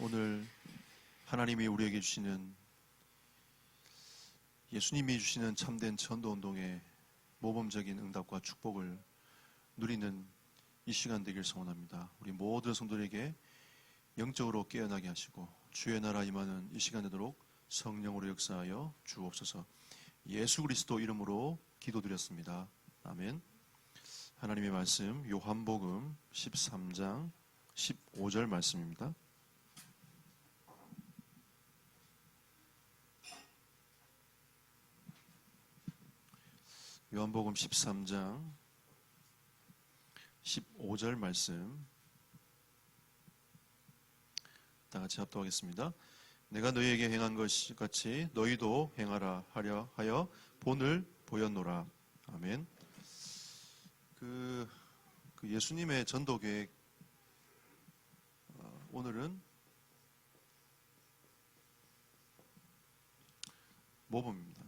오늘 하나님이 우리에게 주시는 예수님이 주시는 참된 전도운동의 모범적인 응답과 축복을 누리는 이 시간 되길 소원합니다. 우리 모든 성도들에게 영적으로 깨어나게 하시고 주의 나라 임하는 이 시간 되도록 성령으로 역사하여 주옵소서. 예수 그리스도 이름으로 기도드렸습니다. 아멘. 하나님의 말씀 요한복음 13장 15절 말씀입니다. 요한복음 13장 15절 말씀 다 같이 합독하겠습니다. 내가 너희에게 행한 것 같이 너희도 행하라 하려 하여 본을 보였노라. 아멘. 그 예수님의 전도 계획, 오늘은 모범입니다.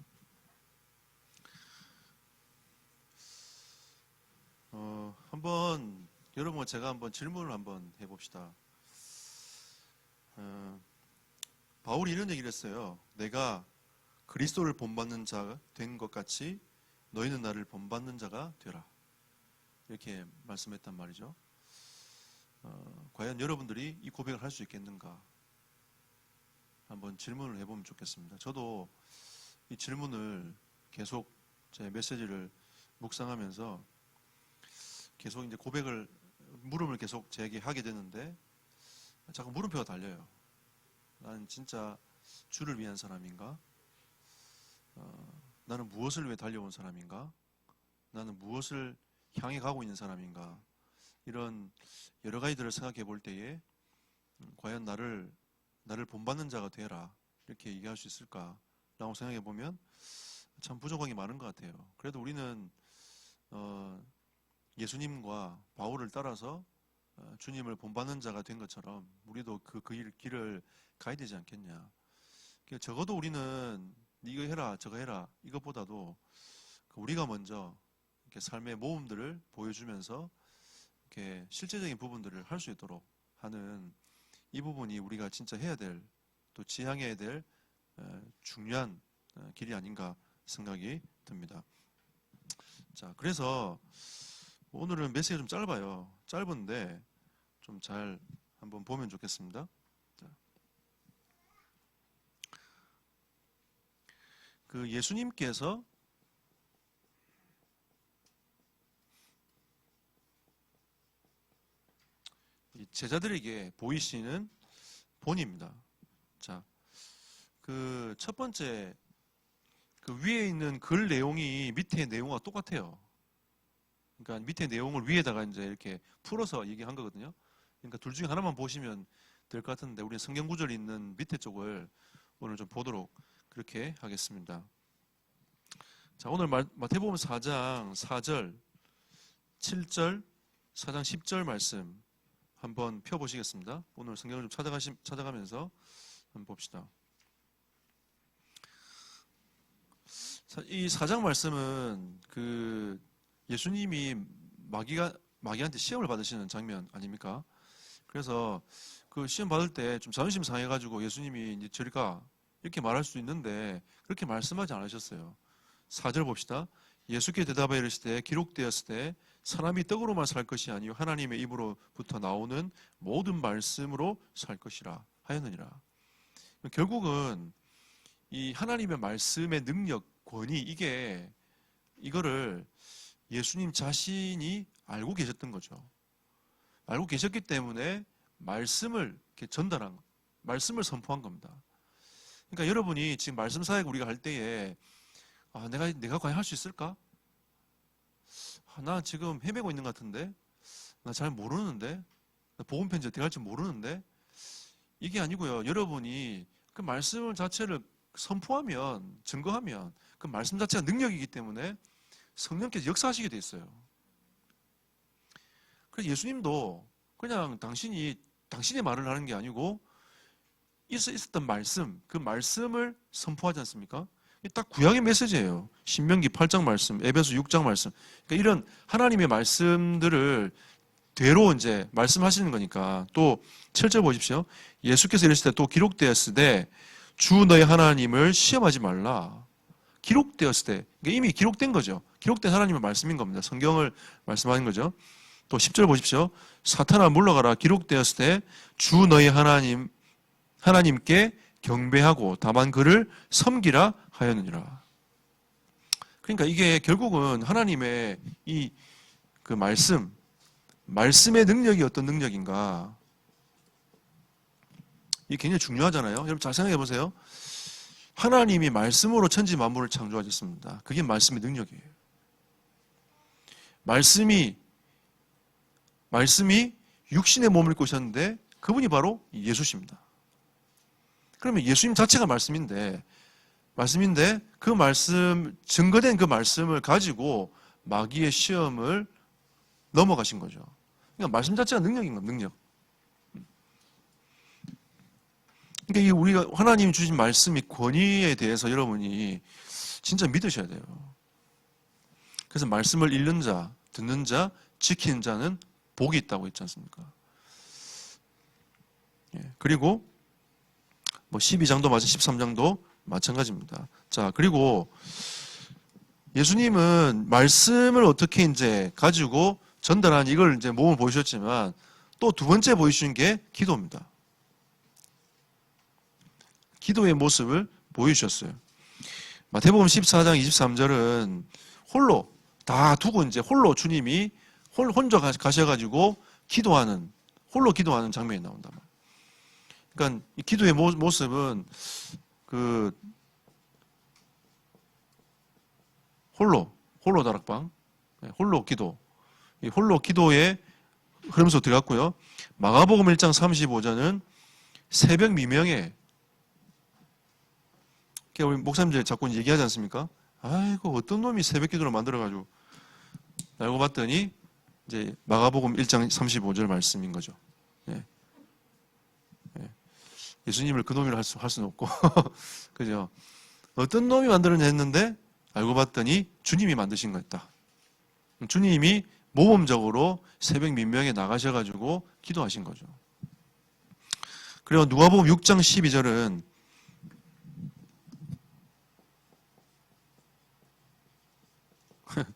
한번 여러분과 제가 한번 질문을 한번 해봅시다. 바울이 이런 얘기를 했어요. 내가 그리스도를 본받는 자 된 것 같이 너희는 나를 본받는 자가 되라. 이렇게 말씀했단 말이죠. 과연 여러분들이 이 고백을 할 수 있겠는가? 한번 질문을 해보면 좋겠습니다. 저도 이 질문을 계속 제 메시지를 묵상하면서 계속 이제 고백을, 물음을 계속 제게 하게 되는데 자꾸 물음표가 달려요. 나는 진짜 주를 위한 사람인가? 나는 무엇을 위해 달려온 사람인가? 나는 무엇을 향해 가고 있는 사람인가? 이런 여러 가지들을 생각해 볼 때에 과연 나를 본받는 자가 되라 이렇게 얘기할 수 있을까라고 생각해 보면 참 부족한 게 많은 것 같아요. 그래도 우리는 예수님과 바울을 따라서 주님을 본받는 자가 된 것처럼 우리도 그 길을 가야 되지 않겠냐. 적어도 우리는 이거 해라 저거 해라 이것보다도 우리가 먼저 이렇게 삶의 모험들을 보여주면서 이렇게 실제적인 부분들을 할 수 있도록 하는 이 부분이 우리가 진짜 해야 될, 또 지향해야 될 중요한 길이 아닌가 생각이 듭니다. 자, 그래서 오늘은 메시지가 좀 짧아요. 짧은데 좀 잘 한번 보면 좋겠습니다. 자. 그 예수님께서 이 제자들에게 보이시는 본입니다. 자, 그 첫 번째 그 위에 있는 글 내용이 밑에 내용과 똑같아요. 그러니까 밑에 내용을 위에다가 이제 이렇게 풀어서 얘기한 거거든요. 그러니까 둘 중에 하나만 보시면 될 것 같은데 우리 성경 구절이 있는 밑에 쪽을 오늘 좀 보도록 그렇게 하겠습니다. 자, 오늘 마태복음 4장 4절, 7절, 4장 10절 말씀 한번 펴보시겠습니다. 오늘 성경을 좀 찾아가면서 한번 봅시다. 이 4장 말씀은 그 예수님이 마귀한테 시험을 받으시는 장면 아닙니까? 그래서 그 시험 받을 때 좀 자존심 상해가지고 예수님이 이제 저리 가 이렇게 말할 수 있는데 그렇게 말씀하지 않으셨어요. 4절 봅시다. 예수께 대답하여 이르시되 기록되었을 때 사람이 떡으로만 살 것이 아니요 하나님의 입으로부터 나오는 모든 말씀으로 살 것이라 하였느니라. 결국은 이 하나님의 말씀의 능력, 권위 이거를 예수님 자신이 알고 계셨던 거죠. 알고 계셨기 때문에 말씀을 이렇게 전달한, 말씀을 선포한 겁니다. 그러니까 여러분이 지금 말씀 사역 우리가 할 때에 내가 과연 할 수 있을까? 나 지금 헤매고 있는 것 같은데, 나 잘 모르는데, 나 복음 편지 어떻게 할지 모르는데, 이게 아니고요. 여러분이 그 말씀 자체를 선포하면, 증거하면 그 말씀 자체가 능력이기 때문에 성령께서 역사하시게 돼 있어요. 그래서 예수님도 그냥 당신의 말을 하는 게 아니고 있었던 말씀, 그 말씀을 선포하지 않습니까? 딱 구약의 메시지예요. 신명기 8장 말씀, 에베소 6장 말씀. 그러니까 이런 하나님의 말씀들을 되로 이제 말씀하시는 거니까. 또 7절 보십시오. 예수께서 이르시되 또 기록되었을 때 주 너의 하나님을 시험하지 말라. 기록되었을 때 이미 기록된 거죠. 기록된 하나님의 말씀인 겁니다. 성경을 말씀하는 거죠. 또 10절 보십시오. 사탄아 물러가라. 기록되었을 때 주 너의 하나님께 경배하고 다만 그를 섬기라 하였느니라. 그러니까 이게 결국은 하나님의 이 그 말씀의 능력이 어떤 능력인가? 이게 굉장히 중요하잖아요. 여러분 잘 생각해 보세요. 하나님이 말씀으로 천지 만물을 창조하셨습니다. 그게 말씀의 능력이에요. 말씀이 육신의 몸을 입고 오셨는데 그분이 바로 예수십니다. 그러면 예수님 자체가 말씀인데 그 말씀, 증거된 그 말씀을 가지고 마귀의 시험을 넘어가신 거죠. 그러니까 말씀 자체가 능력인 겁니다. 능력. 그러니까 이 우리가 하나님이 주신 말씀이 권위에 대해서 여러분이 진짜 믿으셔야 돼요. 그래서 말씀을 읽는 자, 듣는 자, 지키는 자는 복이 있다고 했지 않습니까? 그리고 뭐 12장도 마찬 13장도 마찬가지입니다. 자, 그리고 예수님은 말씀을 어떻게 이제 가지고 전달한 이걸 이제 몸을 보여주셨지만 또 두 번째 보여주신 게 기도입니다. 기도의 모습을 보여주셨어요. 마태복음 14장 23절은 홀로 다 두고 이제 홀로 주님이 혼자 가셔가지고 홀로 기도하는 장면이 나온단 말이에요. 그러니까 이 기도의 모습은 그 홀로 다락방, 홀로 기도, 이 홀로 기도의 흐름 속에 들어갔고요. 마가복음 1장 35절은 새벽 미명에 우리 목사님들 자꾸 얘기하지 않습니까? 아이고 어떤 놈이 새벽 기도를 만들어가지고 알고 봤더니 이제 마가복음 1장 35절 말씀인 거죠. 예수님을 그 놈이라 할 수는 없고 그죠? 어떤 놈이 만들었냐 했는데 알고 봤더니 주님이 만드신 거였다. 주님이 모범적으로 새벽 민명에 나가셔가지고 기도하신 거죠. 그리고 누가복음 6장 12절은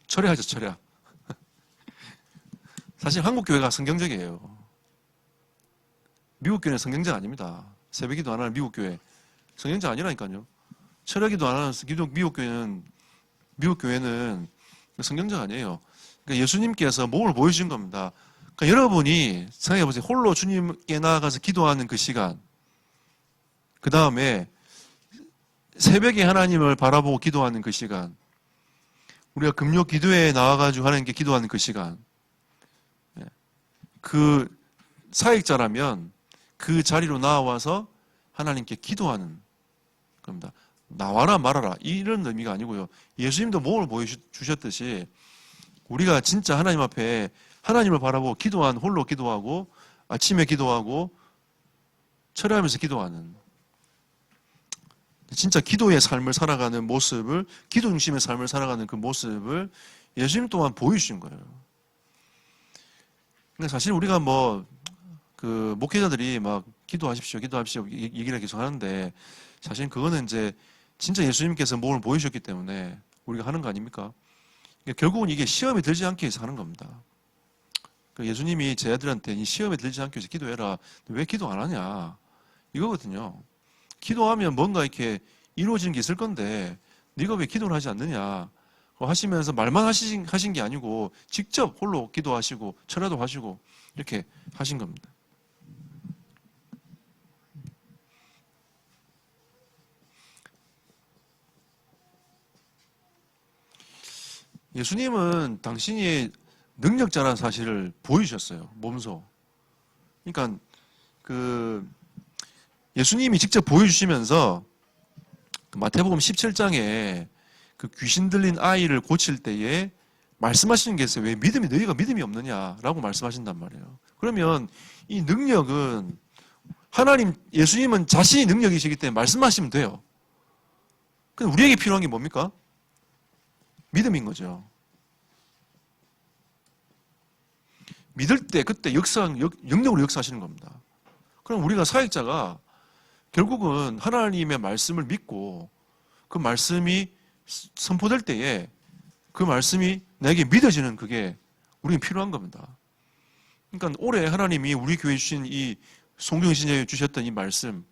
철회하죠, 철회. 사실 한국 교회가 성경적이에요. 미국 교회는 성경적 아닙니다. 새벽 기도 안 하는 미국 교회 성경적 아니라니까요. 철회 기도 안 하는 미국 교회는 성경적 아니에요. 그러니까 예수님께서 몸을 보여주신 겁니다. 그러니까 여러분이 생각해 보세요. 홀로 주님께 나아가서 기도하는 그 시간, 그 다음에 새벽에 하나님을 바라보고 기도하는 그 시간, 우리가 금요 기도회에 나와가지고 하나님께 기도하는 그 시간, 그 사역자라면 그 자리로 나와서 하나님께 기도하는 겁니다. 나와라 말아라 이런 의미가 아니고요. 예수님도 몸을 보여주셨듯이 우리가 진짜 하나님 앞에 하나님을 바라보고 홀로 기도하고 아침에 기도하고 철회하면서 기도하는 진짜 기도의 삶을 살아가는 모습을, 기도 중심의 삶을 살아가는 그 모습을 예수님 또한 보여주신 거예요. 근데 사실 우리가 그 목회자들이 막 기도하십시오 얘기를 계속 하는데 사실 그거는 이제 진짜 예수님께서 몸을 보여주셨기 때문에 우리가 하는 거 아닙니까? 그러니까 결국은 이게 시험에 들지 않기 위해서 하는 겁니다. 예수님이 제 아들한테 이 시험에 들지 않기 위해서 기도해라. 왜 기도 안 하냐? 이거거든요. 기도하면 뭔가 이렇게 이루어지는 게 있을 건데 네가 왜 기도를 하지 않느냐 하시면서 말만 하신 게 아니고 직접 홀로 기도하시고 철야도 하시고 이렇게 하신 겁니다. 예수님은 당신이 능력자라는 사실을 보여주셨어요. 몸소. 그러니까 예수님이 직접 보여주시면서 마태복음 17장에 그 귀신 들린 아이를 고칠 때에 말씀하시는 게 있어요. 왜 너희가 믿음이 없느냐라고 말씀하신단 말이에요. 그러면 이 능력은 예수님은 자신이 능력이시기 때문에 말씀하시면 돼요. 근데 우리에게 필요한 게 뭡니까? 믿음인 거죠. 믿을 때 그때 영역으로 역사하시는 겁니다. 그럼 우리가 사역자가 결국은 하나님의 말씀을 믿고 그 말씀이 선포될 때에 그 말씀이 나에게 믿어지는 그게 우리는 필요한 겁니다. 그러니까 올해 하나님이 우리 교회에 주신 이 송정신에 주셨던 이 말씀,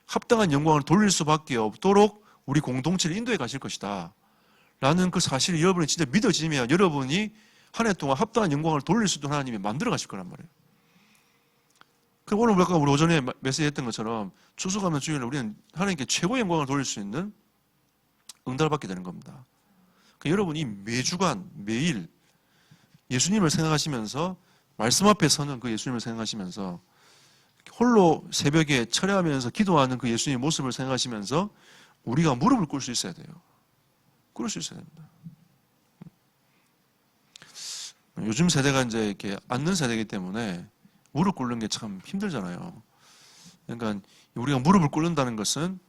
합당한 영광을 돌릴 수밖에 없도록 우리 공동체를 인도해 가실 것이다 라는 그 사실을 여러분이 진짜 믿어지면 여러분이 한 해 동안 합당한 영광을 돌릴 수 있도록 하나님이 만들어 가실 거란 말이에요. 그럼 오늘 아까 우리 오전에 메시지 했던 것처럼 추수감사 주일날 우리는 하나님께 최고의 영광을 돌릴 수 있는 응답을 받게 되는 겁니다. 그러니까 여러분이 매주간 매일 예수님을 생각하시면서 말씀 앞에 서는 그 예수님을 생각하시면서 홀로 새벽에 철야하면서 기도하는 그 예수님의 모습을 생각하시면서 우리가 무릎을 꿇을 수 있어야 돼요. 꿇을 수 있어야 됩니다. 요즘 세대가 이제 이렇게 앉는 세대이기 때문에 무릎 꿇는 게 참 힘들잖아요. 그러니까 우리가 무릎을 꿇는다는 것은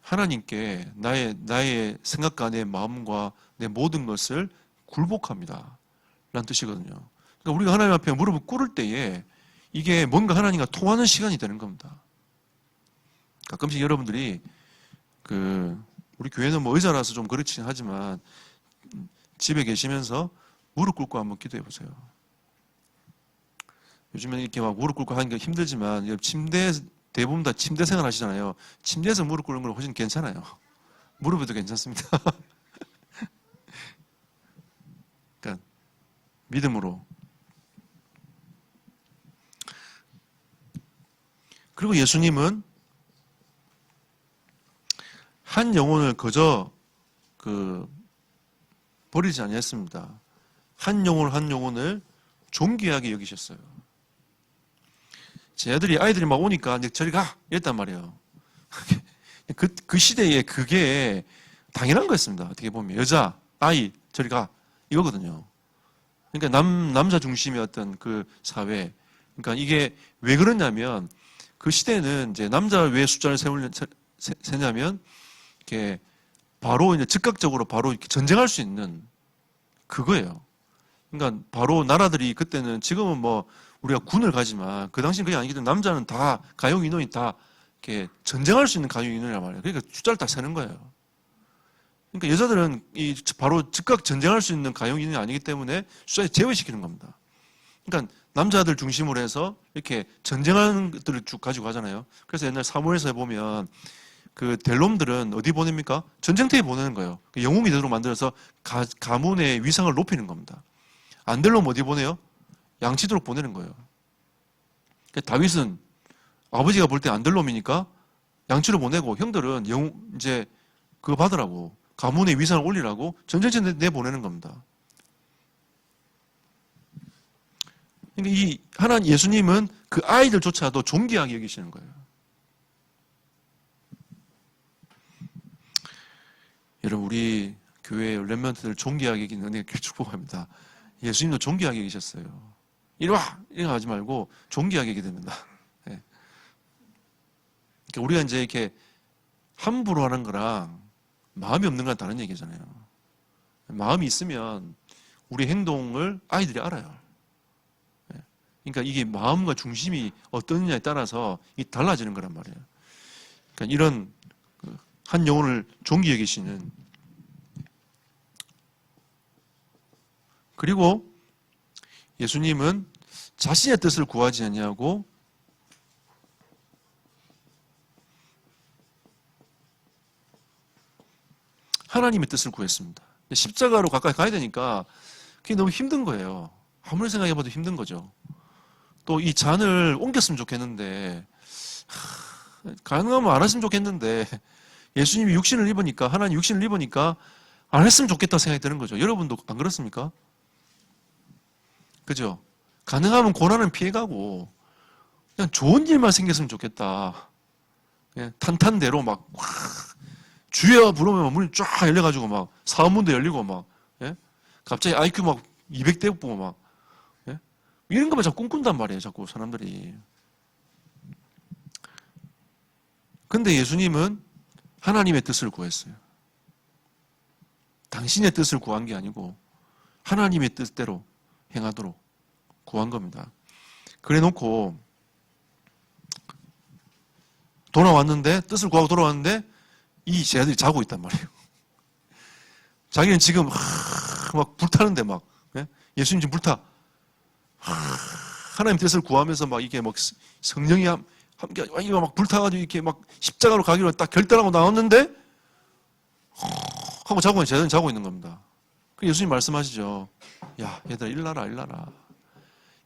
하나님께 나의 생각과 내 마음과 내 모든 것을 굴복합니다 라는 뜻이거든요. 그러니까 우리가 하나님 앞에 무릎을 꿇을 때에 이게 뭔가 하나님과 통하는 시간이 되는 겁니다. 가끔씩 여러분들이 우리 교회는 뭐 의자라서 좀 그렇긴 하지만 집에 계시면서 무릎 꿇고 한번 기도해 보세요. 요즘에 이렇게 막 무릎 꿇고 하는 게 힘들지만 대부분 다 침대 생활 하시잖아요. 침대에서 무릎 꿇는 건 훨씬 괜찮아요. 무릎에도 괜찮습니다. 그러니까 믿음으로. 그리고 예수님은 한 영혼을 그저 버리지 아니했습니다. 한 영혼을 존귀하게 여기셨어요. 제 아이들이 막 오니까 이제 저리 가 이랬단 말이에요. 그 시대에 그게 당연한 거였습니다. 어떻게 보면 여자, 아이 저리 가 이거거든요. 그러니까 남자 중심의 어떤 그 사회. 그러니까 이게 왜 그러냐면 그 시대는 이제 남자를 왜 숫자를 세냐면 이렇게 바로 이제 즉각적으로 바로 이렇게 전쟁할 수 있는 그거예요. 그러니까 바로 나라들이 그때는 지금은 뭐 우리가 군을 가지만 그 당시는 그게 아니기 때문에 남자는 다 가용 인원이 다 이렇게 전쟁할 수 있는 가용 인원이란 말이에요. 그러니까 숫자를 다 세는 거예요. 그러니까 여자들은 바로 즉각 전쟁할 수 있는 가용 인원이 아니기 때문에 숫자에 제외시키는 겁니다. 그러니까 남자들 중심으로 해서 이렇게 전쟁하는 것들을 쭉 가지고 가잖아요. 그래서 옛날 사무엘서에 보면 그 델롬들은 어디 보냅니까? 전쟁터에 보내는 거예요. 영웅이 되도록 만들어서 가문의 위상을 높이는 겁니다. 안델롬 어디 보내요? 양치도록 보내는 거예요. 그러니까 다윗은 아버지가 볼 때 안델롬이니까 양치로 보내고 형들은 이제 그거 받으라고 가문의 위상을 올리라고 전쟁터에 내보내는 겁니다. 그러니까 이 하나님 예수님은 그 아이들조차도 존귀하게 여기시는 거예요. 여러분 우리 교회 렘넌트들 존귀하게 여기는 은혜를 축복합니다. 예수님도 존귀하게 계셨어요. 이리 와! 이렇게 하지 말고 존귀하게 하게 됩니다. 네. 그러니까 우리가 이제 이렇게 함부로 하는 거랑 마음이 없는 건 다른 얘기잖아요. 마음이 있으면 우리 행동을 아이들이 알아요. 네. 그러니까 이게 마음과 중심이 어떠느냐에 따라서 달라지는 거란 말이에요. 그러니까 이런 한 영혼을 존귀 여기시는 그리고 예수님은 자신의 뜻을 구하지 아니하고 하나님의 뜻을 구했습니다. 십자가로 가까이 가야 되니까 그게 너무 힘든 거예요. 아무리 생각해봐도 힘든 거죠. 또 이 잔을 옮겼으면 좋겠는데 가능하면 안 했으면 좋겠는데 예수님이 육신을 입으니까 하나님 육신을 입으니까 안 했으면 좋겠다 생각이 드는 거죠. 여러분도 안 그렇습니까? 그죠? 가능하면 고난은 피해가고 그냥 좋은 일만 생겼으면 좋겠다. 그냥 탄탄대로 막 주여 부르면 문이 쫙 열려가지고 막 사문도 열리고 막 예? 갑자기 IQ 막 200대 보고 막 예? 이런 것만 자꾸 꿈꾼단 말이에요. 자꾸 사람들이. 근데 예수님은 하나님의 뜻을 구했어요. 당신의 뜻을 구한 게 아니고 하나님의 뜻대로 행하도록 구한 겁니다. 그래 놓고 돌아왔는데, 뜻을 구하고 돌아왔는데 이 제자들이 자고 있단 말이에요. 자기는 지금 막 불타는데 막, 예? 예수님 지금 불타. 하나님 뜻을 구하면서 막 이게 막 성령이 함께 이거 막 불타가지고 이렇게 막 십자가로 가기로 딱 결단하고 나왔는데 하고 자고 제자들은 자고 있는 겁니다. 예수님 말씀하시죠. 야, 얘들아 일나라 일나라.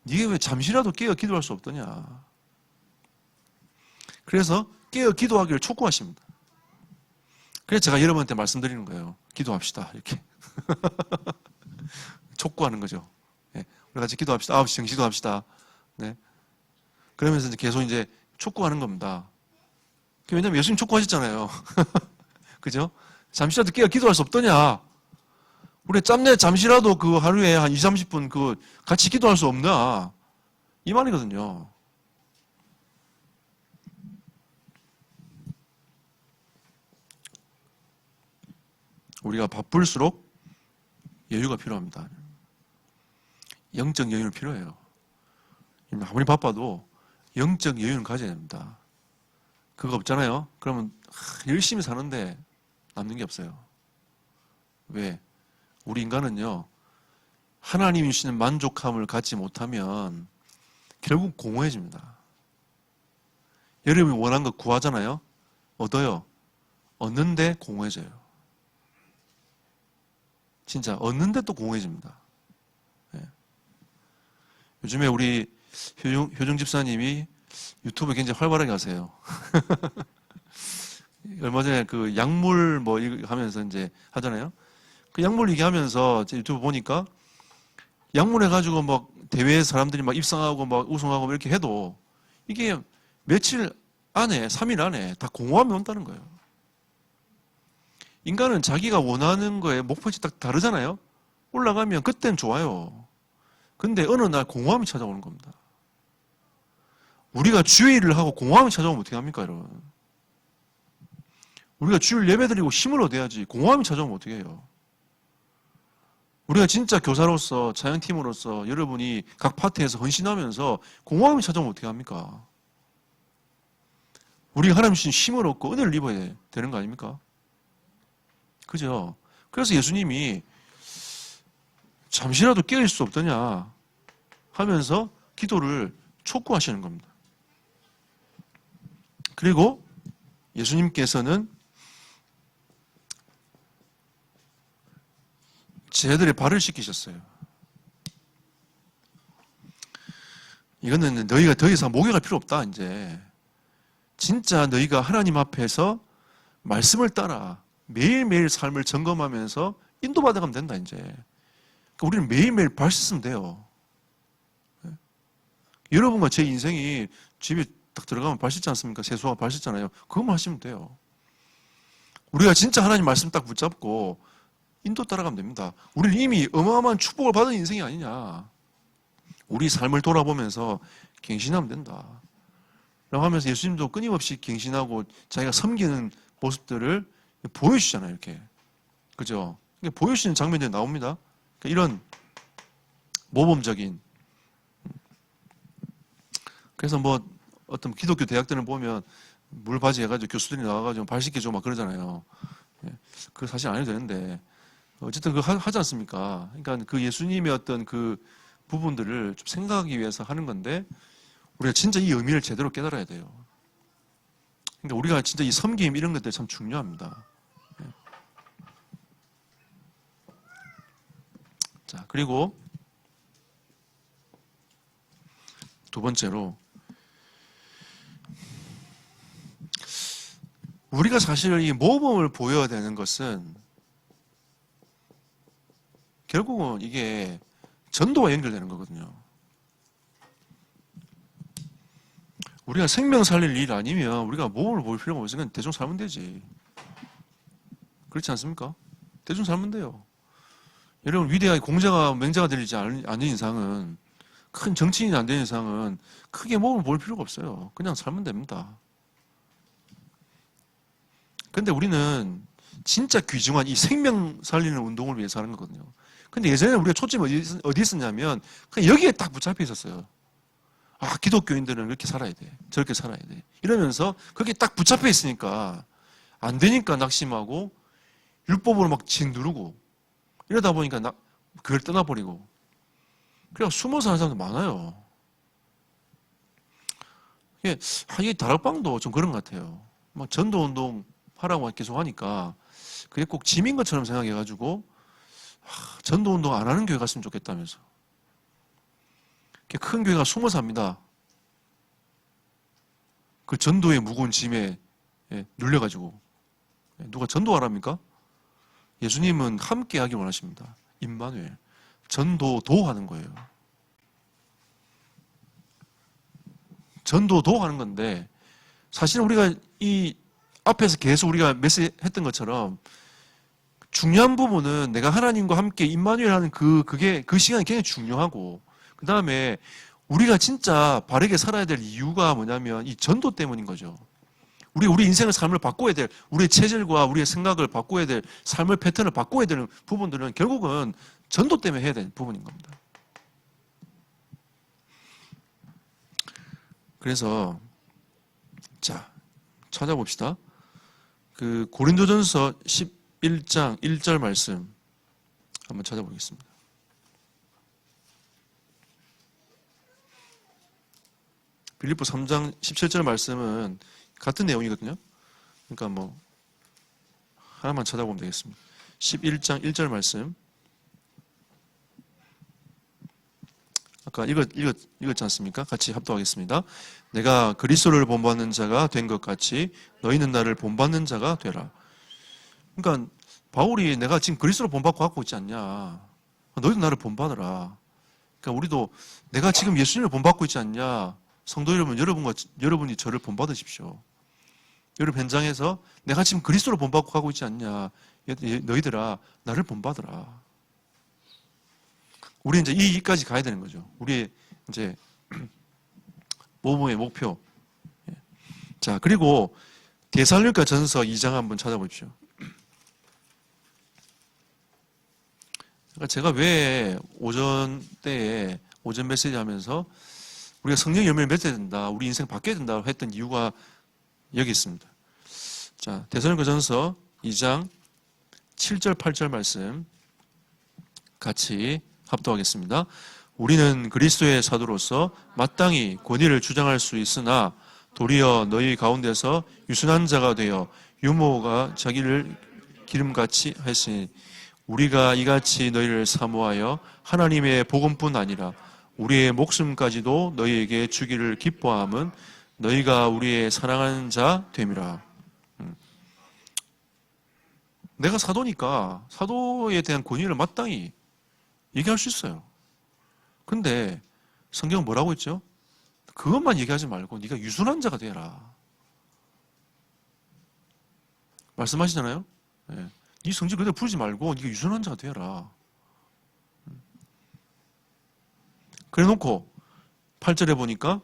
네가 왜 잠시라도 깨어 기도할 수 없더냐. 그래서 깨어 기도하기를 촉구하십니다. 그래서 제가 여러분한테 말씀드리는 거예요. 기도합시다 이렇게. 촉구하는 거죠. 네, 우리 같이 기도합시다. 9시 정시 기도합시다. 네. 그러면서 이제 계속 이제 촉구하는 겁니다. 왜냐면 예수님 촉구하셨잖아요. 그죠? 잠시라도 깨어 기도할 수 없더냐? 우리 짬내 잠시라도 그 하루에 한 20, 30분 그 같이 기도할 수 없나? 이 말이거든요. 우리가 바쁠수록 여유가 필요합니다. 영적 여유는 필요해요. 아무리 바빠도 영적 여유는 가져야 됩니다. 그거 없잖아요? 그러면 열심히 사는데 남는 게 없어요. 왜? 우리 인간은요, 하나님이 주시는 만족함을 갖지 못하면 결국 공허해집니다. 여러분이 원하는 거 구하잖아요? 얻어요. 얻는데 공허해져요. 진짜 얻는데 또 공허해집니다. 네. 요즘에 우리 효중 집사님이 유튜브에 굉장히 활발하게 하세요. 얼마 전에 그 약물 뭐 하면서 이제 하잖아요. 그 약물 얘기하면서 유튜브 보니까 약물 해가지고 막 대회에 사람들이 막 입상하고 막 우승하고 이렇게 해도 이게 며칠 안에, 3일 안에 다 공허함이 온다는 거예요. 인간은 자기가 원하는 거에 목표치 딱 다르잖아요. 올라가면 그땐 좋아요. 근데 어느 날 공허함이 찾아오는 겁니다. 우리가 주의를 하고 공허함이 찾아오면 어떻게 합니까, 여러분? 우리가 주일 예배드리고 힘을 얻어야지 공허함이 찾아오면 어떻게 해요? 우리가 진짜 교사로서, 찬양팀으로서 여러분이 각 파트에서 헌신하면서 공허함이 찾아오면 어떻게 합니까? 우리가 하나님 주신 힘을 얻고 은혜를 입어야 되는 거 아닙니까? 그죠? 그래서 예수님이 잠시라도 깨어있을 수 없더냐 하면서 기도를 촉구하시는 겁니다. 그리고 예수님께서는 제자들의 발을 씻기셨어요. 이거는 너희가 더 이상 목욕할 필요 없다, 이제. 진짜 너희가 하나님 앞에서 말씀을 따라 매일매일 삶을 점검하면서 인도받아가면 된다, 이제. 그러니까 우리는 매일매일 발 씻으면 돼요. 여러분과 제 인생이 집에 딱 들어가면 발 씻지 않습니까? 세수하고 발 씻잖아요. 그것만 하시면 돼요. 우리가 진짜 하나님 말씀 딱 붙잡고 인도 따라가면 됩니다. 우리는 이미 어마어마한 축복을 받은 인생이 아니냐. 우리 삶을 돌아보면서 갱신하면 된다. 라고 하면서 예수님도 끊임없이 갱신하고 자기가 섬기는 모습들을 보여주잖아요, 이렇게. 그죠? 보여주시는 장면들이 나옵니다. 그러니까 이런 모범적인. 그래서 뭐 어떤 기독교 대학들을 보면 물바지 해가지고 교수들이 나와가지고 발 씻겨줘 막 그러잖아요. 그거 사실 안 해도 되는데. 어쨌든 그거 하지 않습니까? 그러니까 그 예수님의 어떤 그 부분들을 좀 생각하기 위해서 하는 건데 우리가 진짜 이 의미를 제대로 깨달아야 돼요. 그러니까 우리가 진짜 이 섬김 이런 것들이 참 중요합니다. 자, 그리고 두 번째로 우리가 사실 이 모범을 보여야 되는 것은 결국은 이게 전도와 연결되는 거거든요. 우리가 생명 살릴 일 아니면 우리가 모범을 보일 필요가 없으니까 대충 살면 되지. 그렇지 않습니까? 대충 살면 돼요. 여러분 위대하게 공자가 맹자가 되지 않는 이상은 큰 정치인이 안 되는 이상은 크게 모범을 보일 필요가 없어요. 그냥 살면 됩니다. 근데 우리는 진짜 귀중한 이 생명 살리는 운동을 위해서 하는 거거든요. 근데 예전에 우리가 초점이 어디 있었냐면 그냥 여기에 딱 붙잡혀 있었어요. 아, 기독교인들은 이렇게 살아야 돼. 저렇게 살아야 돼. 이러면서 그게 딱 붙잡혀 있으니까 안 되니까 낙심하고 율법으로 막 짓누르고 이러다 보니까 그걸 떠나버리고 그냥 숨어서 하는 사람도 많아요. 이게 다락방도 좀 그런 것 같아요. 막 전도운동 하라고 계속 하니까 그게 꼭 짐인 것처럼 생각해가지고 전도운동 안 하는 교회 갔으면 좋겠다면서 큰 교회가 숨어서 합니다. 그 전도의 무거운 짐에 눌려가지고 누가 전도하랍니까? 예수님은 함께 하기 원하십니다. 임마누엘 전도도 하는 거예요. 전도도 하는 건데 사실은 우리가 이 앞에서 계속 우리가 메시지 했던 것처럼 중요한 부분은 내가 하나님과 함께 임마누엘 하는 그 시간이 굉장히 중요하고 그 다음에 우리가 진짜 바르게 살아야 될 이유가 뭐냐면 이 전도 때문인 거죠. 우리 인생의 삶을 바꿔야 될 우리의 체질과 우리의 생각을 바꿔야 될 삶의 패턴을 바꿔야 되는 부분들은 결국은 전도 때문에 해야 될 부분인 겁니다. 그래서 자 찾아봅시다. 그 고린도전서 11장 1절 말씀 한번 찾아보겠습니다. 빌립보 3장 17절 말씀은 같은 내용이거든요. 그러니까 뭐 하나만 찾아보면 되겠습니다. 11장 1절 말씀. 아까 읽었지 않습니까? 같이 합독하겠습니다. 내가 그리스도를 본받는 자가 된 것 같이 너희는 나를 본받는 자가 되라. 그러니까 바울이 내가 지금 그리스도를 본받고 갖고 있지 않냐. 너희도 나를 본받으라. 그러니까 우리도 내가 지금 예수님을 본받고 있지 않냐. 성도 여러분, 여러분이 저를 본받으십시오. 여러분 현장에서 내가 지금 그리스도를 본받고 가고 있지 않냐. 너희들아 나를 본받으라. 우리 이제 이까지 가야 되는 거죠. 우리의 이제 모범의 목표. 자, 그리고 데살로니가 전서 2장 한번 찾아보십시오. 제가 왜 오전 때에 오전 메시지 하면서 우리가 성령 열매를 맺어야 된다, 우리 인생 바뀌어야 된다고 했던 이유가 여기 있습니다. 자, 데살로니가 전서 2장 7절 8절 말씀 같이 합독하겠습니다. 우리는 그리스도의 사도로서 마땅히 권위를 주장할 수 있으나 도리어 너희 가운데서 유순한 자가 되어 유모가 자기를 기름같이 하였으니 우리가 이같이 너희를 사모하여 하나님의 복음뿐 아니라 우리의 목숨까지도 너희에게 주기를 기뻐함은 너희가 우리의 사랑하는 자 됨이라. 내가 사도니까 사도에 대한 권위를 마땅히 얘기할 수 있어요. 근데 성경은 뭐라고 했죠? 그것만 얘기하지 말고 네가 유순한 자가 되라 말씀하시잖아요. 네. 네 성질 그대로 부르지 말고 네가 유순한 자가 되라. 그래 놓고 8절에 보니까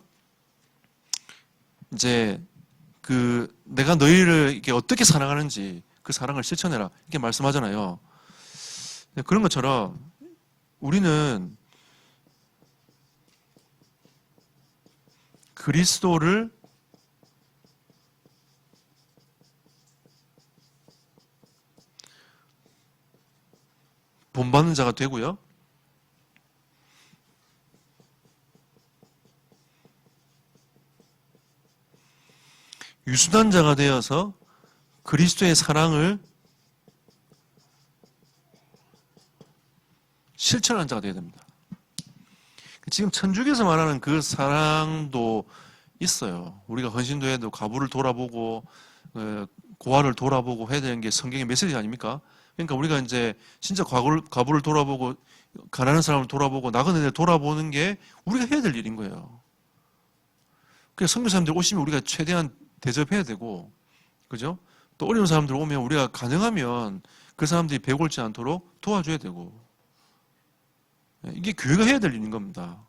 이제 내가 너희를 이렇게 어떻게 사랑하는지 그 사랑을 실천해라 이렇게 말씀하잖아요. 그런 것처럼 우리는 그리스도를 본받는 자가 되고요. 유순한 자가 되어서 그리스도의 사랑을 실천하는 자가 되어야 됩니다. 지금 천주교에서 말하는 그 사랑도 있어요. 우리가 헌신도 해도 가부를 돌아보고 고아를 돌아보고 해야 되는 게 성경의 메시지 아닙니까? 그러니까 우리가 이제 진짜 가부를 돌아보고 가난한 사람을 돌아보고 나그네를 돌아보는 게 우리가 해야 될 일인 거예요. 그래서 선교사님들 오시면 우리가 최대한 대접해야 되고, 그죠? 또 어려운 사람들 오면 우리가 가능하면 그 사람들이 배골지 않도록 도와줘야 되고, 이게 교회가 해야 될 일인 겁니다.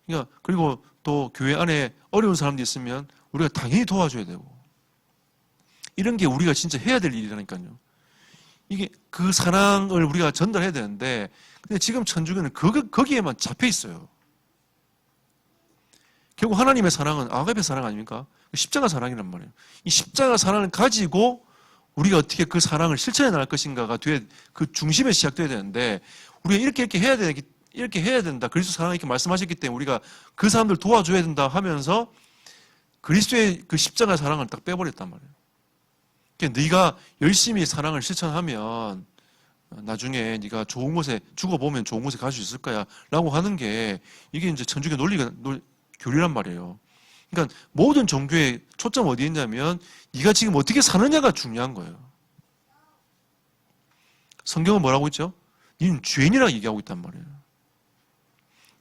그러니까 그리고 또 교회 안에 어려운 사람들이 있으면 우리가 당연히 도와줘야 되고, 이런 게 우리가 진짜 해야 될 일이라니까요. 이게 그 사랑을 우리가 전달해야 되는데, 근데 지금 천주교는 거기에만 잡혀 있어요. 결국 하나님의 사랑은 아가페 사랑 아닙니까? 십자가 사랑이란 말이에요. 이 십자가 사랑을 가지고 우리가 어떻게 그 사랑을 실천해 나갈 것인가가 그 중심에 시작돼야 되는데, 우리가 이렇게 해야 된다. 그리스도 사랑 이렇게 말씀하셨기 때문에 우리가 그 사람들 도와줘야 된다 하면서 그리스도의 그 십자가 사랑을 딱 빼버렸단 말이에요. 그러니까 네가 열심히 사랑을 실천하면 나중에 네가 좋은 곳에 죽어보면 좋은 곳에 갈 수 있을 거야 라고 하는 게 이게 이제 천주교 교리란 말이에요. 그러니까 모든 종교의 초점 어디에 있냐면 네가 지금 어떻게 사느냐가 중요한 거예요. 성경은 뭐라고 있죠? 너는 죄인이라고 얘기하고 있단 말이에요.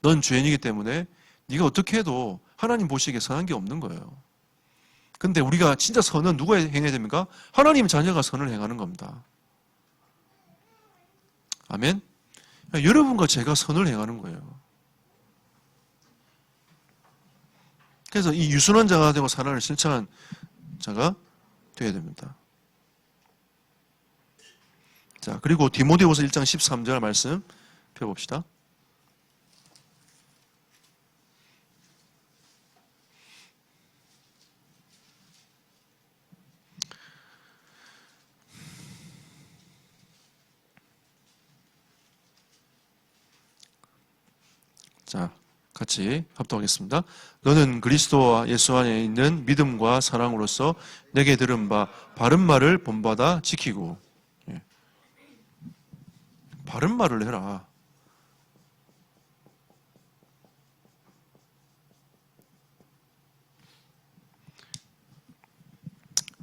넌 죄인이기 때문에 네가 어떻게 해도 하나님 보시기에 선한 게 없는 거예요. 근데 우리가 진짜 선은 누가 행해야 됩니까? 하나님 자녀가 선을 행하는 겁니다. 아멘? 여러분과 제가 선을 행하는 거예요. 그래서 이 유순한 자가 되고 사랑을 실천한 자가 되어야 됩니다. 자, 그리고 디모데후서 1장 13절 말씀 펴봅시다. 자, 같이 합독하겠습니다. 너는 그리스도와 예수 안에 있는 믿음과 사랑으로서 내게 들은 바 바른 말을 본받아 지키고, 예. 바른 말을 해라.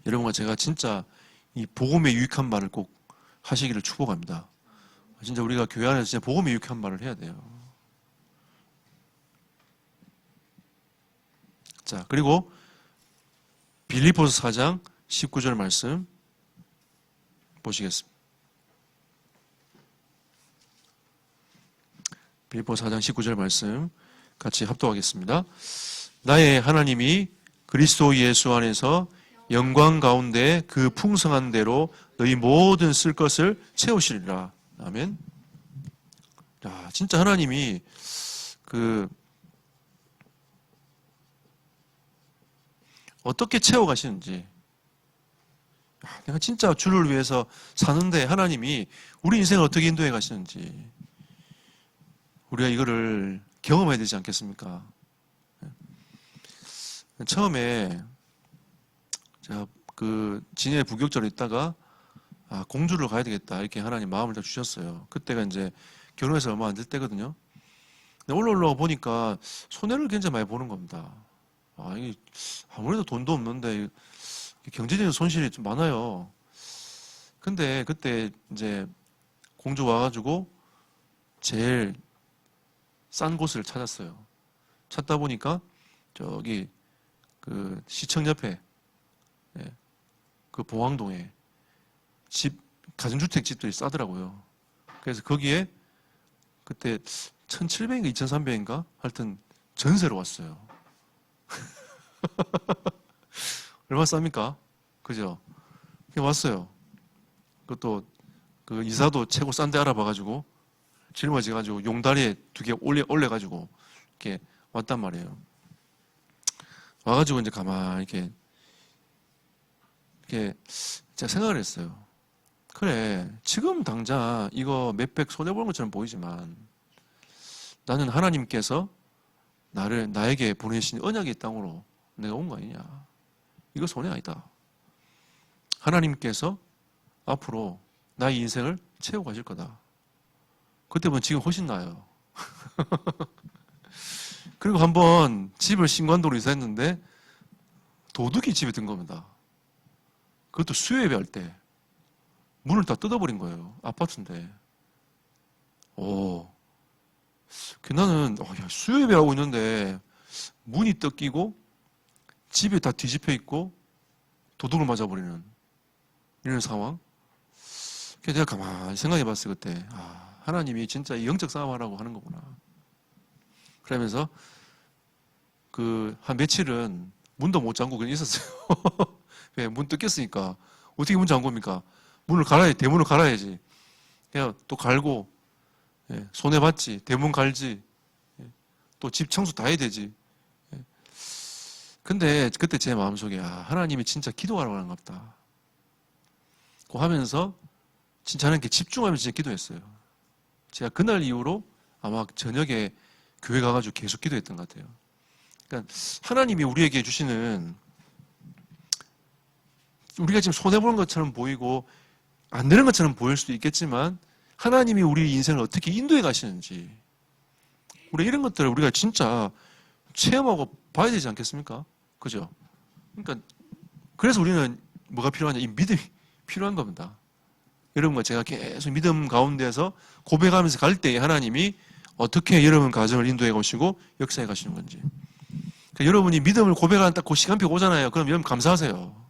여러분과 제가 진짜 이 복음에 유익한 말을 꼭 하시기를 축복합니다. 진짜 우리가 교회 안에서 진짜 복음에 유익한 말을 해야 돼요. 자, 그리고 빌립보서 4장 19절 말씀 보시겠습니다. 빌립보서 4장 19절 말씀 같이 합독하겠습니다. 나의 하나님이 그리스도 예수 안에서 영광 가운데 그 풍성한 대로 너희 모든 쓸 것을 채우시리라. 아멘. 야, 진짜 하나님이 어떻게 채워가시는지. 내가 진짜 주를 위해서 사는데 하나님이 우리 인생을 어떻게 인도해 가시는지 우리가 이거를 경험해야 되지 않겠습니까? 처음에 제가 진해 부격절에 있다가 공주를 가야 되겠다 이렇게 하나님 마음을 다 주셨어요. 그때가 이제 결혼해서 얼마 안 될 때거든요. 근데 올라오고 보니까 손해를 굉장히 많이 보는 겁니다. 이게 아무래도 돈도 없는데 경제적인 손실이 좀 많아요. 근데 그때 이제 공주 와가지고 제일 싼 곳을 찾았어요. 찾다 보니까 저기 시청 옆에 그 봉황동에 가정주택 집들이 싸더라고요. 그래서 거기에 그때 1,700인가 2,300인가 하여튼 전세로 왔어요. 얼마 쌉니까? 그죠? 왔어요. 그것도 이사도 최고 싼 데 알아봐가지고 짊어져가지고 용다리에 2개 올려가지고 이렇게 왔단 말이에요. 와가지고 이제 가만히 이렇게 제가 생각을 했어요. 그래, 지금 당장 이거 몇백 손해보는 것처럼 보이지만 나는 하나님께서 나에게 보내신 언약의 땅으로 내가 온 거 아니냐. 이거 손해 아니다. 하나님께서 앞으로 나의 인생을 채워가실 거다. 그때 보면 지금 훨씬 나아요. 그리고 한번 집을 신관도로 이사했는데 도둑이 집에 든 겁니다. 그것도 수요예배 할 때 문을 다 뜯어버린 거예요. 아파트인데. 나는 수요예배 하고 있는데 문이 뜯기고 집에 다 뒤집혀 있고 도둑을 맞아버리는 이런 상황. 그래서 내가 가만히 생각해 봤어요. 그때 하나님이 진짜 이 영적 싸움하라고 하는 거구나. 그러면서 한 며칠은 문도 못 잠그고 그냥 있었어요. 왜? 문 뜯겼으니까 어떻게 문 잠굽니까? 대문을 갈아야지. 그냥 또 갈고, 예, 손해 봤지. 대문 갈지. 예, 또 집 청소 다 해야 되지. 예. 근데 그때 제 마음속에, 하나님이 진짜 기도하라고 하는 것 같다. 그 하면서 진짜 하나님께 집중하면서 진짜 기도했어요. 제가 그날 이후로 아마 저녁에 교회 가가지고 계속 기도했던 것 같아요. 그러니까 하나님이 우리에게 주시는, 우리가 지금 손해보는 것처럼 보이고 안 되는 것처럼 보일 수도 있겠지만 하나님이 우리 인생을 어떻게 인도해 가시는지, 우리 이런 것들을 우리가 진짜 체험하고 봐야 되지 않겠습니까? 그죠? 그러니까 그래서 우리는 뭐가 필요하냐? 이 믿음이 필요한 겁니다. 여러분과 제가 계속 믿음 가운데서 고백하면서 갈 때에 하나님이 어떻게 여러분 가정을 인도해 가시고 역사해 가시는 건지. 그러니까 여러분이 믿음을 고백하는 딱 그 시간표 오잖아요. 그럼 여러분 감사하세요.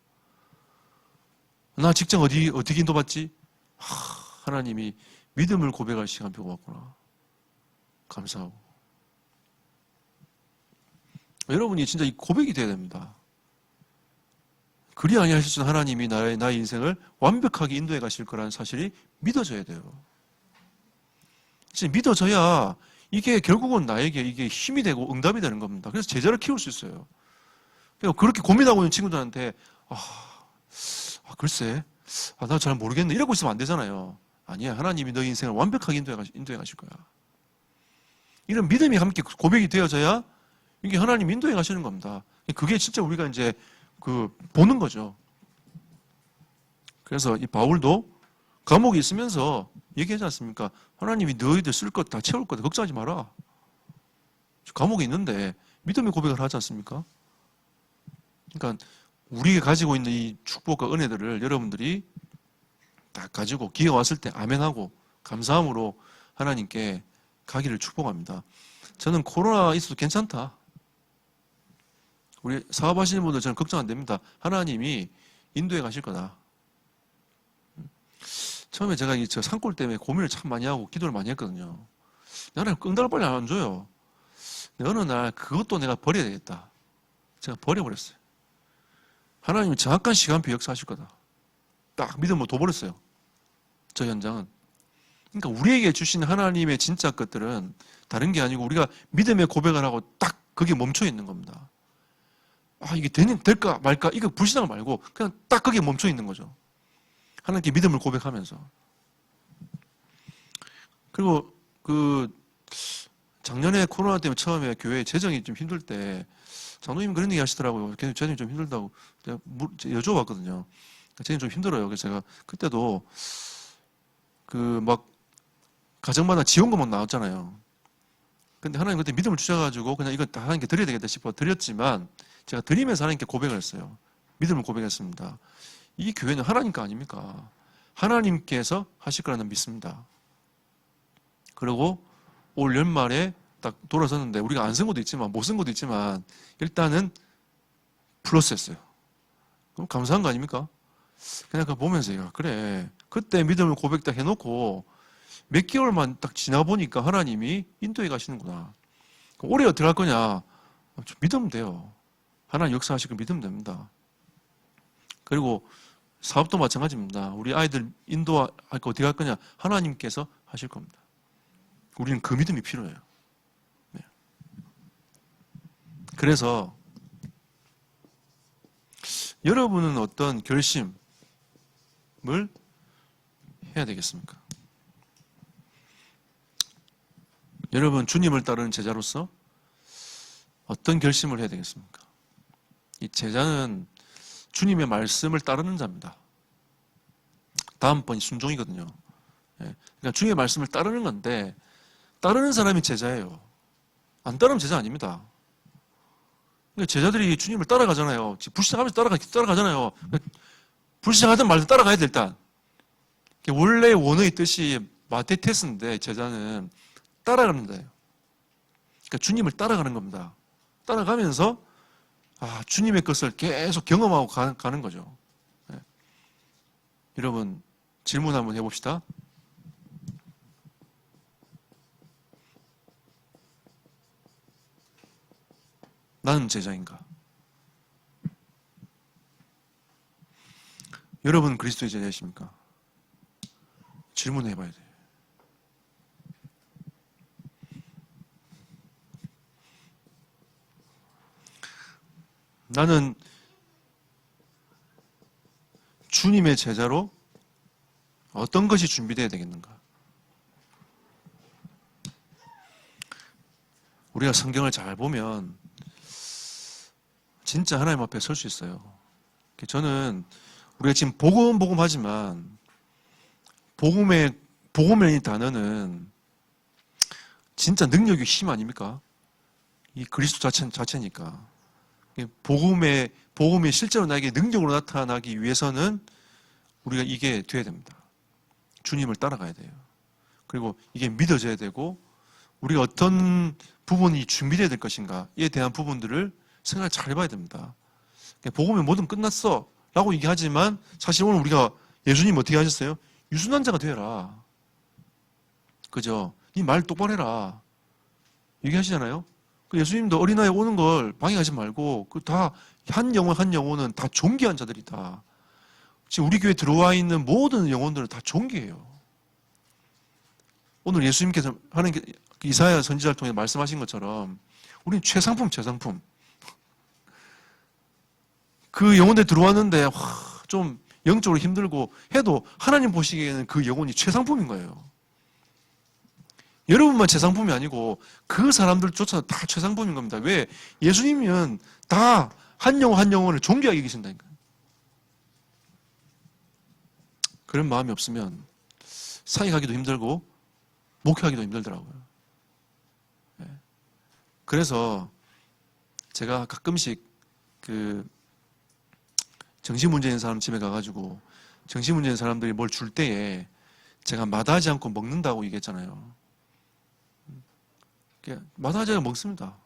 나 직장 어떻게 인도받지? 하나님이 믿음을 고백할 시간표가 왔구나. 감사하고. 여러분이 진짜 이 고백이 돼야 됩니다. 그리 아니하실 하나님이 나의 인생을 완벽하게 인도해 가실 거라는 사실이 믿어져야 돼요. 진짜 믿어져야 이게 결국은 나에게 이게 힘이 되고 응답이 되는 겁니다. 그래서 제자를 키울 수 있어요. 그렇게 고민하고 있는 친구들한테 글쎄, 나 잘 모르겠네 이러고 있으면 안 되잖아요. 아니야, 하나님이 너희 인생을 완벽하게 인도해 가실 거야. 이런 믿음이 함께 고백이 되어져야 이게 하나님 인도해 가시는 겁니다. 그게 진짜 우리가 이제 보는 거죠. 그래서 이 바울도 감옥에 있으면서 얘기하지 않습니까? 하나님이 너희들 쓸 것 다 채울 거다. 걱정하지 마라. 감옥에 있는데 믿음의 고백을 하지 않습니까? 그러니까 우리가 가지고 있는 이 축복과 은혜들을 여러분들이 딱 가지고 기회가 왔을 때 아멘하고 감사함으로 하나님께 가기를 축복합니다. 저는 코로나 있어도 괜찮다. 우리 사업하시는 분들 저는 걱정 안 됩니다. 하나님이 인도해 가실 거다. 처음에 제가 저 산골 때문에 고민을 참 많이 하고 기도를 많이 했거든요. 나는 응답을 빨리 안 줘요. 근데 어느 날 그것도 내가 버려야 되겠다. 제가 버려버렸어요. 하나님이 정확한 시간표 역사하실 거다. 딱 믿음으로 둬버렸어요. 저 현장은. 그러니까 우리에게 주신 하나님의 진짜 것들은 다른 게 아니고 우리가 믿음의 고백을 하고 딱 거기에 멈춰 있는 겁니다. 이게 될까 말까 이거 불신앙 말고 그냥 딱 거기에 멈춰 있는 거죠. 하나님께 믿음을 고백하면서. 그리고 작년에 코로나 때문에 처음에 교회 재정이 좀 힘들 때 장로님 그런 얘기 하시더라고요. 재정이 좀 힘들다고 제가 여쭤봤거든요. 재정이 좀 힘들어요. 그래서 제가 그때도 막 가정마다 지원금만 나왔잖아요. 근데 하나님 그때 믿음을 주셔가지고 그냥 이거 다 하나님께 드려야 되겠다 싶어 드렸지만 제가 드리면서 하나님께 고백을 했어요. 믿음을 고백했습니다. 이 교회는 하나님 거 아닙니까? 하나님께서 하실 거라는 믿습니다. 그리고 올 연말에 딱 돌아섰는데 우리가 안 쓴 것도 있지만 못 쓴 것도 있지만 일단은 플러스 했어요. 그럼 감사한 거 아닙니까? 그냥 보면서 그래 그때 믿음을 고백 딱 해놓고 몇 개월만 딱 지나보니까 하나님이 인도해 가시는구나. 올해 어떻게 할 거냐? 믿으면 돼요. 하나님 역사하시고 믿으면 됩니다. 그리고 사업도 마찬가지입니다. 우리 아이들 인도할 거 어떻게 할 거냐? 하나님께서 하실 겁니다. 우리는 그 믿음이 필요해요. 네. 그래서 여러분은 어떤 결심을 해야 되겠습니까? 여러분 주님을 따르는 제자로서 어떤 결심을 해야 되겠습니까? 이 제자는 주님의 말씀을 따르는 자입니다. 다음번이 순종이거든요. 그러니까 주님의 말씀을 따르는 건데 따르는 사람이 제자예요. 안 따르면 제자 아닙니다. 그러니까 제자들이 주님을 따라가잖아요. 불신하면서 따라가잖아요. 불신하든 말든 따라가야 돼 일단. 원래 원어의 뜻이 마테테스인데 제자는 따라가는 거예요. 그러니까 주님을 따라가는 겁니다. 따라가면서 주님의 것을 계속 경험하고 가는 거죠. 네. 여러분 질문 한번 해봅시다. 나는 제자인가? 여러분 그리스도의 제자이십니까? 질문해 봐야 돼요. 나는 주님의 제자로 어떤 것이 준비되어야 되겠는가? 우리가 성경을 잘 보면 진짜 하나님 앞에 설 수 있어요. 저는 우리가 지금 복음 하지만 복음의 이 단어는 진짜 능력의 힘 아닙니까? 이 그리스도 자체니까. 복음이 실제로 나에게 능력으로 나타나기 위해서는 우리가 이게 돼야 됩니다. 주님을 따라가야 돼요. 그리고 이게 믿어져야 되고, 우리가 어떤 부분이 준비되어야 될 것인가에 대한 부분들을 생각을 잘 해봐야 됩니다. 복음이 뭐든 끝났어 라고 얘기하지만, 사실 오늘 우리가 예수님 어떻게 하셨어요? 유순환자가 되어라. 그죠? 네 말 똑바로 해라. 얘기하시잖아요? 예수님도 어린아이 오는 걸 방해하지 말고, 한 영혼은 다 존귀한 자들이다. 지금 우리 교회에 들어와 있는 모든 영혼들은 다 존귀해요. 오늘 예수님께서 하는 이사야 선지자를 통해 말씀하신 것처럼 우리는 최상품. 그 영혼들 들어왔는데 좀 영적으로 힘들고 해도 하나님 보시기에는 그 영혼이 최상품인 거예요. 여러분만 최상품이 아니고 그 사람들조차 다 최상품인 겁니다. 왜? 예수님은 다 한 영혼을 존귀하게 여기신다니까요. 그런 마음이 없으면 사역하기도 힘들고 목회하기도 힘들더라고요. 그래서 제가 가끔씩 정신문제 있는 사람 집에 가가지고 정신문제 있는 사람들이 뭘 줄 때에 제가 마다하지 않고 먹는다고 얘기했잖아요. 마다하지 않고 먹습니다.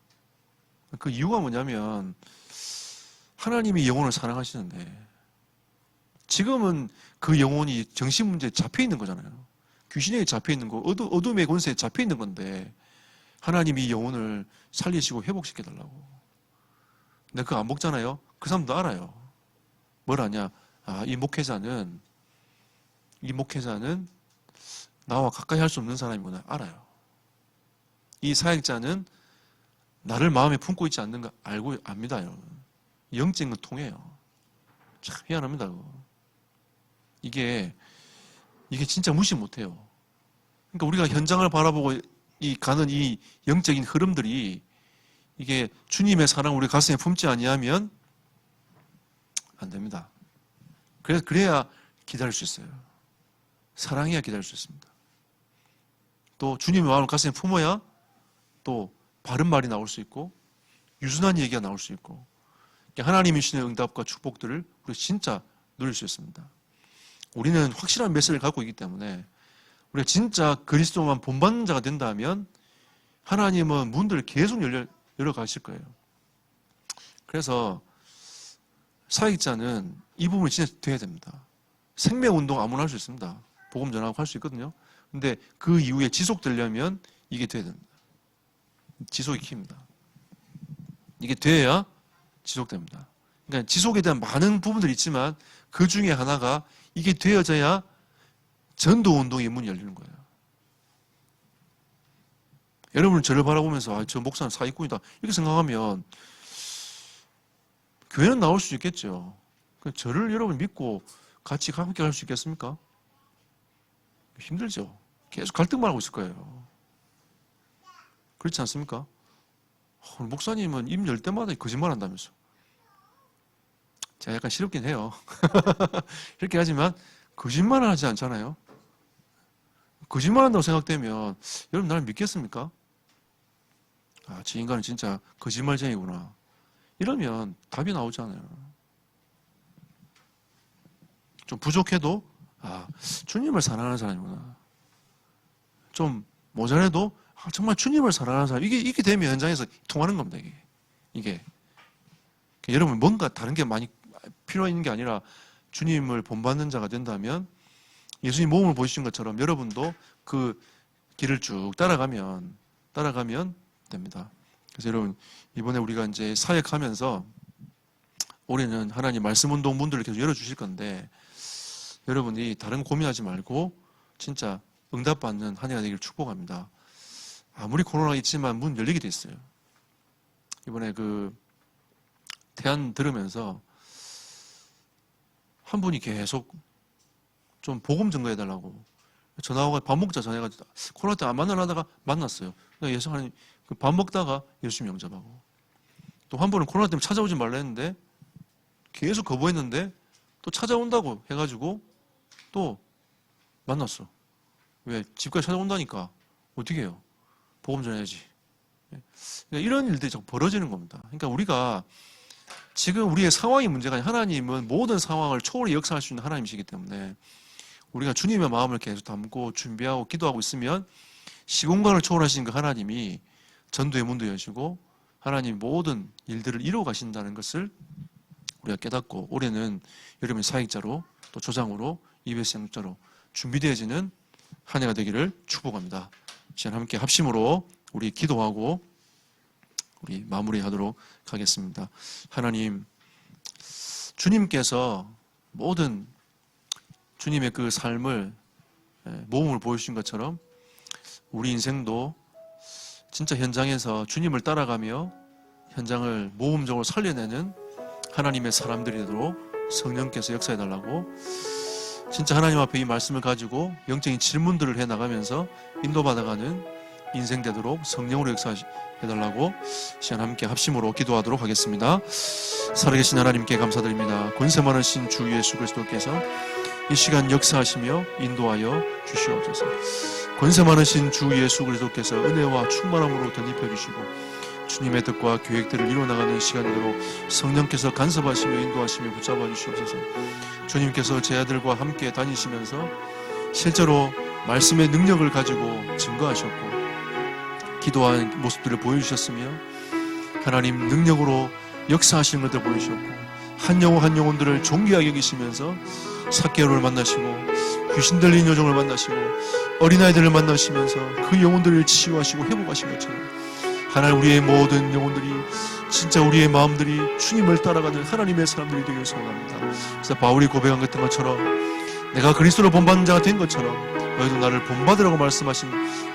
그 이유가 뭐냐면 하나님이 영혼을 사랑하시는데 지금은 그 영혼이 정신문제에 잡혀 있는 거잖아요. 귀신에게 잡혀 있는 거, 어둠의 권세에 잡혀 있는 건데 하나님이 영혼을 살리시고 회복시켜달라고. 근데 그거 안 먹잖아요. 그 사람도 알아요. 뭘 아냐? 이 목회자는 나와 가까이 할 수 없는 사람이구나. 알아요. 이 사역자는 나를 마음에 품고 있지 않는 거 알고 압니다, 여러분. 영적인 건 통해요. 참 희한합니다, 그거. 이게 진짜 무시 못해요. 그러니까 우리가 현장을 바라보고 가는 이 영적인 흐름들이 이게 주님의 사랑 우리 가슴에 품지 아니하면 안 됩니다. 그래야 기다릴 수 있어요. 사랑해야 기다릴 수 있습니다. 또 주님의 마음을 가슴에 품어야 또 바른 말이 나올 수 있고 유순한 얘기가 나올 수 있고 하나님이 주시는 응답과 축복들을 우리 진짜 누릴 수 있습니다. 우리는 확실한 메시지를 갖고 있기 때문에 우리가 진짜 그리스도만 본받는 자가 된다면 하나님은 문들을 계속 열어 가실 거예요. 그래서 사역자는 이 부분이 진짜 돼야 됩니다. 생명운동 아무나 할 수 있습니다. 복음 전하고 할 수 있거든요. 근데 그 이후에 지속되려면 이게 돼야 됩니다. 지속이 킵니다. 이게 돼야 지속됩니다. 그러니까 지속에 대한 많은 부분들이 있지만 그 중에 하나가 이게 되어져야 전도운동의 문이 열리는 거예요. 여러분은 저를 바라보면서 저 목사는 사기꾼이다 이렇게 생각하면 교회는 나올 수 있겠죠. 저를 여러분 믿고 같이 함께 할 수 있겠습니까? 힘들죠. 계속 갈등만 하고 있을 거예요. 그렇지 않습니까? 목사님은 입 열 때마다 거짓말 한다면서. 제가 약간 시렵긴 해요. 이렇게 하지만 거짓말을 하지 않잖아요. 거짓말 한다고 생각되면 여러분 나를 믿겠습니까? 저 인간은 진짜 거짓말쟁이구나. 이러면 답이 나오잖아요. 좀 부족해도 주님을 사랑하는 사람이구나. 좀 모자라도 정말 주님을 사랑하는 사람. 이게 되면 현장에서 통하는 겁니다. 이게. 여러분 뭔가 다른 게 많이 필요 있는 게 아니라 주님을 본받는 자가 된다면 예수님 몸을 보여주신 것처럼 여러분도 그 길을 쭉 따라가면 됩니다. 그래서 여러분 이번에 우리가 이제 사역하면서 올해는 하나님 말씀 운동 문들을 계속 열어주실 건데 여러분이 다른 거 고민하지 말고 진짜 응답받는 한 해가 되기를 축복합니다. 아무리 코로나가 있지만 문 열리게 돼 있어요. 이번에 그 대안 들으면서 한 분이 계속 좀 복음 증거해달라고 전화하고 밥 먹자 전화해가지고 코로나 때 안 만나려다가 만났어요. 예수님 밥 먹다가 예수님 영접하고, 또 한 분은 코로나 때문에 찾아오지 말라 했는데 계속 거부했는데 또 찾아온다고 해가지고 또 만났어. 왜? 집까지 찾아온다니까. 어떻게 해요? 복음 전해야지. 그러니까 이런 일들이 자꾸 벌어지는 겁니다. 그러니까 우리가 지금 우리의 상황이 문제가 아니라 하나님은 모든 상황을 초월히 역사할 수 있는 하나님이시기 때문에 우리가 주님의 마음을 계속 담고 준비하고 기도하고 있으면 시공간을 초월하시는 그 하나님이 전도의 문도 여시고 하나님 모든 일들을 이루어 가신다는 것을 우리가 깨닫고, 올해는 여러분의 사역자로 또 조장으로 EBS 양육자로 준비되어지는 한 해가 되기를 축복합니다. 시간 함께 합심으로 우리 기도하고 우리 마무리하도록 하겠습니다. 하나님, 주님께서 모든 주님의 그 삶을 모범을 보여주신 것처럼 우리 인생도 진짜 현장에서 주님을 따라가며 현장을 모범적으로 살려내는 하나님의 사람들이 되도록 성령께서 역사해달라고, 진짜 하나님 앞에 이 말씀을 가지고 영적인 질문들을 해나가면서 인도받아가는 인생 되도록 성령으로 역사해달라고 시간 함께 합심으로 기도하도록 하겠습니다. 살아계신 하나님께 감사드립니다. 권세 많으신 주 예수 그리스도께서 이 시간 역사하시며 인도하여 주시옵소서. 권세 많으신 주 예수 그리스도께서 은혜와 충만함으로 덧입혀 주시고 주님의 뜻과 계획들을 이루어나가는 시간으로 성령께서 간섭하시며 인도하시며 붙잡아 주시옵소서. 주님께서 제 아들과 함께 다니시면서 실제로 말씀의 능력을 가지고 증거하셨고 기도하는 모습들을 보여주셨으며 하나님 능력으로 역사하시는 것들을 보여주셨고 한 영혼 한 영혼들을 존귀하게 여기시면서 삭개오를 만나시고 귀신 들린 여종을 만나시고 어린아이들을 만나시면서 그 영혼들을 치유하시고 회복하신 것처럼 하나님 우리의 모든 영혼들이 진짜 우리의 마음들이 주님을 따라가는 하나님의 사람들이 되기를 소원합니다. 그래서 바울이 고백한 것처럼 내가 그리스도를 본받는 자가 된 것처럼 너희도 나를 본받으라고 말씀하신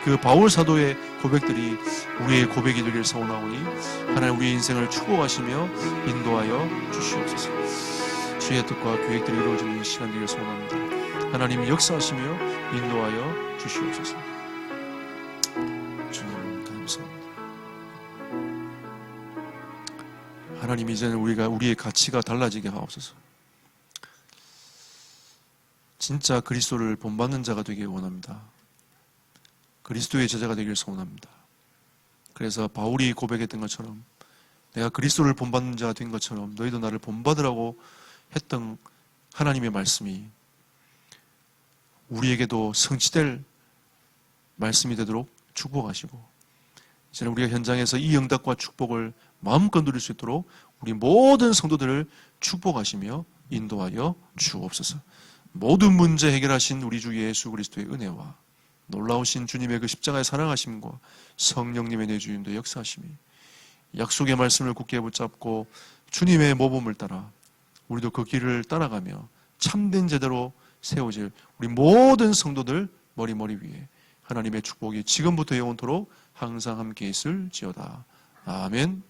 그 바울 사도의 고백들이 우리의 고백이 되기를 소원하오니 하나님 우리의 인생을 축복하시며 인도하여 주시옵소서. 주의 뜻과 계획들이 이루어지는 시간 되기를 소원합니다. 하나님이 역사하시며 인도하여 주시옵소서. 주님 감사합니다. 하나님 이제는 우리의 가치가 달라지게 하옵소서. 진짜 그리스도를 본받는 자가 되길 원합니다. 그리스도의 제자가 되길 소원합니다. 그래서 바울이 고백했던 것처럼 내가 그리스도를 본받는 자가 된 것처럼 너희도 나를 본받으라고 했던 하나님의 말씀이 우리에게도 성취될 말씀이 되도록 축복하시고 이제는 우리가 현장에서 이 응답과 축복을 마음껏 누릴 수 있도록 우리 모든 성도들을 축복하시며 인도하여 주옵소서. 모든 문제 해결하신 우리 주 예수 그리스도의 은혜와 놀라우신 주님의 그 십자가의 사랑하심과 성령님의 내주임도 역사하심이 약속의 말씀을 굳게 붙잡고 주님의 모범을 따라 우리도 그 길을 따라가며 참된 제대로 세워질 우리 모든 성도들 머리 위에 하나님의 축복이 지금부터 영원토록 항상 함께 있을지어다. 아멘.